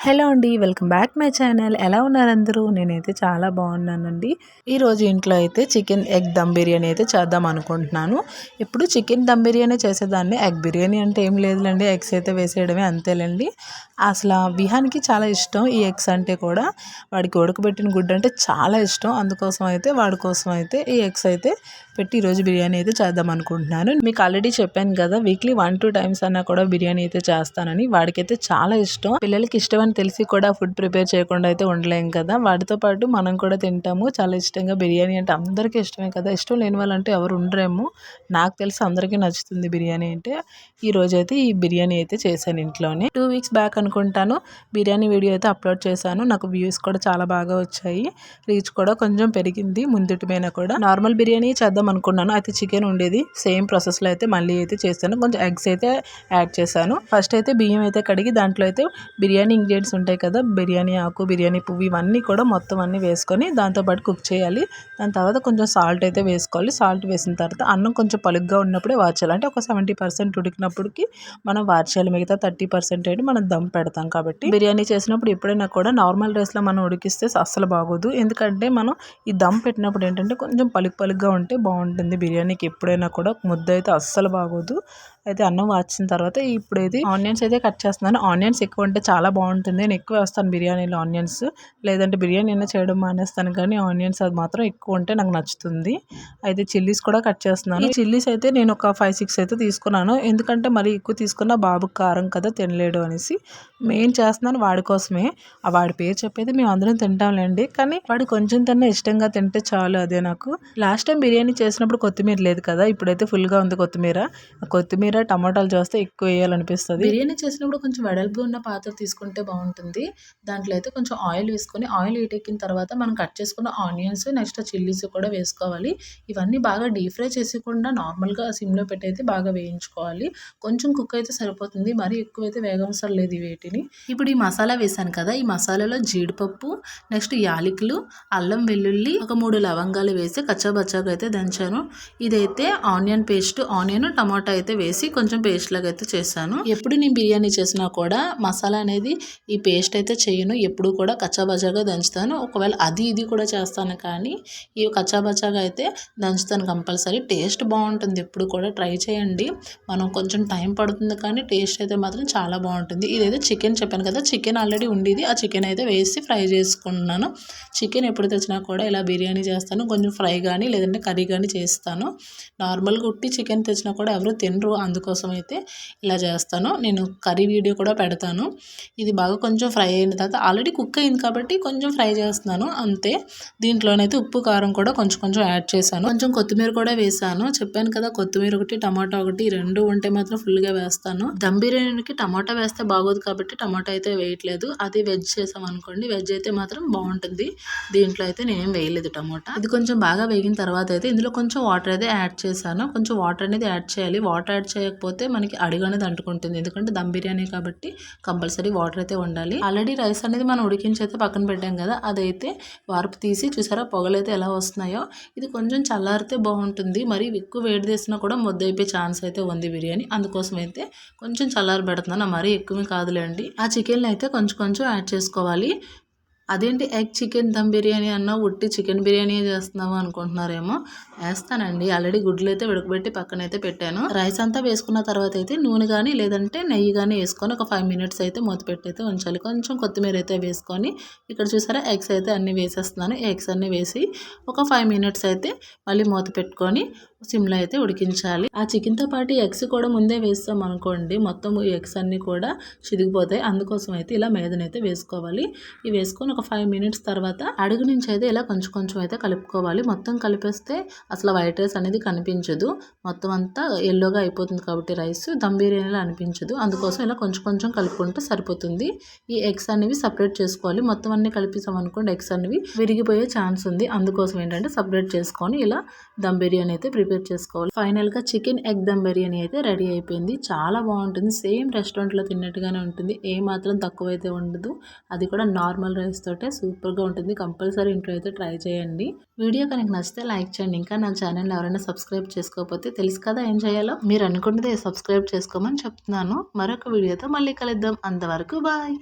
Hello అండి, welcome back my channel. ఎలా ఉన్నారు అందరూ? నేనైతే చాలా బాగున్నానండి. ఈరోజు ఇంట్లో అయితే చికెన్ ఎగ్ దమ్ బిర్యానీ అయితే చేద్దాం అనుకుంటున్నాను. ఇప్పుడు చికెన్ దమ్ బిర్యానీ చేసేదాన్ని, ఎగ్ బిర్యానీ అంటే ఏం లేదులేండి, ఎగ్స్ అయితే వేసేయడమే అంతేలేండి. అసలు విహాన్కి చాలా ఇష్టం ఈ ఎగ్స్ అంటే కూడా. వాడికి ఉడకబెట్టిన గుడ్డు అంటే చాలా ఇష్టం. అందుకోసం అయితే వాడి కోసం అయితే ఈ ఎగ్స్ అయితే పెట్టి ఈరోజు బిర్యానీ అయితే చేద్దాం అనుకుంటున్నాను. మీకు ఆల్రెడీ చెప్పాను కదా, వీక్లీ 1-2 టైమ్స్ అన్నా కూడా బిర్యానీ అయితే చేస్తానని. వాడికైతే చాలా ఇష్టం. పిల్లలకి ఇష్టం అని తెలిసి కూడా ఫుడ్ ప్రిపేర్ చేయకుండా అయితే ఉండలేం కదా. వాటితో పాటు మనం కూడా తింటాము చాలా ఇష్టంగా. బిర్యానీ అంటే అందరికీ ఇష్టమే కదా, ఇష్టం లేని వాళ్ళంటే ఎవరు ఉండరేమో. నాకు తెలిసి అందరికీ నచ్చుతుంది బిర్యానీ అంటే. ఈ రోజు అయితే ఈ బిర్యానీ అయితే చేశాను ఇంట్లోనే. 2 వీక్స్ బ్యాక్ అనుకుంటాను బిర్యానీ వీడియో అయితే అప్లోడ్ చేశాను. నాకు వ్యూస్ కూడా చాలా బాగా వచ్చాయి, రీచ్ కూడా కొంచెం పెరిగింది ముందుటి మీద కూడా. నార్మల్ బిర్యానీ చేద్దాం అనుకున్నాను, అయితే చికెన్ ఉండేది. సేమ్ ప్రాసెస్లో అయితే మళ్ళీ అయితే చేశాను. కొంచెం ఎగ్స్ అయితే యాడ్ చేశాను. ఫస్ట్ అయితే బియ్యం అయితే కడిగి దాంట్లో అయితే బిర్యానీ ఇంగ్రీడియంట్స్ ఉంటాయి కదా, బిర్యానీ ఆకు, బిర్యానీ పువ్వు, ఇవన్నీ కూడా మొత్తం అన్నీ వేసుకొని దాంతోపాటు కుక్ చేయాలి. దాని తర్వాత కొంచెం సాల్ట్ అయితే వేసుకోవాలి. సాల్ట్ వేసిన తర్వాత అన్నం కొంచెం పలుగ్గా ఉన్నప్పుడే వార్చాలి. అంటే ఒక 70% ఉడికినప్పటికి మనం వార్చాలి. మిగతా 30% అయితే మనం దమ్ పెడతాం కాబట్టి. బిర్యానీ చేసినప్పుడు ఎప్పుడైనా కూడా నార్మల్ రైస్లో మనం ఉడికిస్తే అస్సలు బాగోదు. ఎందుకంటే మనం ఈ దమ్ పెట్టినప్పుడు ఏంటంటే కొంచెం పలుగ్గా ఉంటే బాగుంటుంది బిర్యానీకి. ఎప్పుడైనా కూడా ముద్ద అయితే అస్సలు బాగోదు. అయితే అన్నం వార్చిన తర్వాత ఇప్పుడైతే ఆనియన్స్ అయితే కట్ చేస్తున్నాను. ఆనియన్స్ ఎక్కువ ఉంటే చాలా బాగుంటుంది. నేను ఎక్కువ వేస్తాను బిర్యానీలో ఆనియన్స్. లేదంటే బిర్యానీ అయినా చేయడం మానేస్తాను, కానీ ఆనియన్స్ అది మాత్రం ఎక్కువ ఉంటే నాకు నచ్చుతుంది. అయితే చిల్లీస్ కూడా కట్ చేస్తున్నాను. ఈ చిల్లీస్ అయితే నేను ఒక 5-6 అయితే తీసుకున్నాను. ఎందుకంటే మరి ఎక్కువ తీసుకున్న బాబుకి కారం కదా తినలేడు అనేసి. మెయిన్ చేస్తున్నాను వాడి కోసమే. ఆ వాడి పేరు చెప్పేది మేము అందరం తింటాంలేండి, కానీ వాడు కొంచెం తిన్నా ఇష్టంగా తింటే చాలు, అదే నాకు. లాస్ట్ టైం బిర్యానీ చేసినప్పుడు కొత్తిమీర లేదు కదా, ఇప్పుడైతే ఫుల్గా ఉంది కొత్తిమీర. టమాటాలు చేస్తే ఎక్కువ వేయాలనిపిస్తుంది. బిర్యానీ చేసినప్పుడు కొంచెం వెడల్పు ఉన్న పాత్ర తీసుకుంటే బాగుంటుంది. దాంట్లో అయితే కొంచెం ఆయిల్ వేసుకొని, ఆయిల్ హీట్ ఎక్కిన తర్వాత మనం కట్ చేసుకున్న ఆనియన్స్, నెక్స్ట్ చిల్లీస్ కూడా వేసుకోవాలి. ఇవన్నీ బాగా డీప్ ఫ్రై చేసేకుండా నార్మల్గా సిమ్లో పెట్టి అయితే బాగా వేయించుకోవాలి. కొంచెం కుక్ అయితే సరిపోతుంది, మరీ ఎక్కువైతే వేగవసరం లేదు వీటిని. ఇప్పుడు ఈ మసాలా వేసాను కదా, ఈ మసాలాలో జీడిపప్పు, నెక్స్ట్ యాలకులు, అల్లం వెల్లుల్లి, ఒక 3 లవంగాలు వేసి కచ్చాబచ్చాగా అయితే దంచాను. ఇదైతే ఆనియన్ పేస్ట్, ఆనియన్ టమాటా అయితే వేసి కొంచెం పేస్ట్ లాగా అయితే చేశాను. ఎప్పుడు నేను బిర్యానీ చేసినా కూడా మసాలా అనేది ఈ పేస్ట్ అయితే చేయను, ఎప్పుడు కూడా కచ్చాబచ్చాగా దంచుతాను. ఒకవేళ అది ఇది కూడా చేస్తాను, కానీ ఈ కచ్చాబచ్చాగా అయితే దంచుతాను కంపల్సరీ. టేస్ట్ బాగుంటుంది, ఎప్పుడు కూడా ట్రై చేయండి. మనం కొంచెం టైం పడుతుంది, కానీ టేస్ట్ అయితే మాత్రం చాలా బాగుంటుంది. ఇదైతే చికెన్ చెప్పాను కదా, చికెన్ ఆల్రెడీ ఉండేది, ఆ చికెన్ అయితే వేసి ఫ్రై చేసుకున్నాను. చికెన్ ఎప్పుడు తెచ్చినా కూడా ఇలా బిర్యానీ చేస్తాను, కొంచెం ఫ్రై కానీ లేదంటే కర్రీ కానీ చేస్తాను. నార్మల్గా ఉట్టి చికెన్ తెచ్చినా కూడా ఎవరు తినరు, అందుకోసం అయితే ఇలా చేస్తాను. నేను కర్రీ వీడియో కూడా పెడతాను. ఇది బాగా కొంచెం ఫ్రై అయిన తర్వాత ఆల్రెడీ కుక్ అయింది కాబట్టి కొంచెం ఫ్రై చేస్తున్నాను అంతే. దీంట్లోనైతే ఉప్పు కారం కూడా కొంచెం యాడ్ చేశాను. కొంచెం కొత్తిమీర కూడా వేసాను. చెప్పాను కదా, కొత్తిమీర ఒకటి టమాటా ఒకటి రెండు ఉంటే మాత్రం ఫుల్గా వేస్తాను. దమ్ బిర్యానీకి టమాటా వేస్తే బాగోదు కాబట్టి టమాటా అయితే వేయట్లేదు. అది వెజ్ చేసాం అనుకోండి, వెజ్ అయితే మాత్రం బాగుంటుంది. దీంట్లో అయితే నేనేం వేయలేదు టమాటా. ఇది కొంచెం బాగా వేగిన తర్వాత అయితే ఇందులో కొంచెం వాటర్ అయితే యాడ్ చేశాను. కొంచెం వాటర్ అనేది యాడ్ చేయాలి. వాటర్ యాడ్ చేయకపోతే మనకి అడుగు అనేది అంటుకుంటుంది, ఎందుకంటే దమ్ బిర్యానీ కాబట్టి కంపల్సరీ వాటర్ అయితే ఉండాలి. ఆల్రెడీ రైస్ అనేది మనం ఉడికించి అయితే పక్కన పెట్టాం కదా, అదైతే వార్పు తీసి చూసారా పొగలు అయితే ఎలా వస్తున్నాయో. ఇది కొంచెం చల్లారితే బాగుంటుంది, మరి ఎక్కువ వేడి చేసినా కూడా ముద్ద అయిపోయే ఛాన్స్ అయితే ఉంది బిర్యానీ. అందుకోసం అయితే కొంచెం చల్లారి పెడుతున్నాను, మరీ ఎక్కువ కాదులేండి. ఆ చికెన్ అయితే కొంచెం యాడ్ చేసుకోవాలి. అదేంటి ఎగ్ చికెన్ దమ్ బిర్యానీ అన్నావు, ఉట్టి చికెన్ బిర్యానీ చేస్తున్నావు అనుకుంటున్నారేమో. వేస్తానండి, ఆల్రెడీ గుడ్లు అయితే ఉడకబెట్టి పక్కన అయితే పెట్టాను. రైస్ అంతా వేసుకున్న తర్వాత అయితే నూనె కానీ లేదంటే నెయ్యి కానీ వేసుకొని ఒక 5 మినిట్స్ అయితే మూత పెట్టి అయితే ఉంచాలి. కొంచెం కొత్తిమీర అయితే వేసుకొని, ఇక్కడ చూసారా ఎగ్స్ అయితే అన్నీ వేసేస్తున్నాను. ఎగ్స్ అన్నీ వేసి ఒక 5 మినిట్స్ అయితే మళ్ళీ మూత పెట్టుకొని సిమ్లో అయితే ఉడికించాలి. ఆ చికెన్తో పాటు ఎగ్స్ కూడా ముందే వేస్తాం అనుకోండి, మొత్తం ఎగ్స్ అన్నీ కూడా చిరిగిపోతాయి. అందుకోసం అయితే ఇలా మీదనైతే వేసుకోవాలి. ఇవి వేసుకొని ఒక 5 మినిట్స్ తర్వాత అడుగు నుంచి అయితే ఇలా కొంచెం అయితే కలుపుకోవాలి. మొత్తం కలిపేస్తే అసలు వైట్ రైస్ అనేది కనిపించదు, మొత్తం అంతా ఎల్లోగా అయిపోతుంది కాబట్టి రైస్ దమ్ బిర్యానీలో అనిపించదు. అందుకోసం ఇలా కొంచెం కలుపుకుంటే సరిపోతుంది. ఈ ఎగ్స్ అనేవి సపరేట్ చేసుకోవాలి. మొత్తం అన్ని కలిపేసాం అనుకోండి, ఎగ్స్ అనేవి విరిగిపోయే ఛాన్స్ ఉంది. అందుకోసం ఏంటంటే సపరేట్ చేసుకొని ఇలా దమ్ బిర్యానీ అయితే ప్రిపేర్ చేసుకోవాలి. ఫైనల్గా చికెన్ ఎగ్ దమ్ బిర్యానీ అయితే రెడీ అయిపోయింది. చాలా బాగుంటుంది, సేమ్ రెస్టారెంట్లో తిన్నట్టుగానే ఉంటుంది, ఏ మాత్రం తక్కువ అయితే ఉండదు. అది కూడా నార్మల్ రైస్ తోటే సూపర్గా ఉంటుంది. కంపల్సరీ ఇంట్లో అయితే ట్రై చేయండి. వీడియో కనుక నచ్చితే లైక్ చేయండి. ఇంకా నా ఛానల్ ఎవరైనా సబ్స్క్రైబ్ చేసుకోకపోతే తెలుసు కదా ఏం చేయాలో. మీరు అనుకున్నదే సబ్స్క్రైబ్ చేసుకోమని చెప్తున్నాను. మరొక వీడియోతో మళ్ళీ కలుద్దాం. అంతవరకు బాయ్.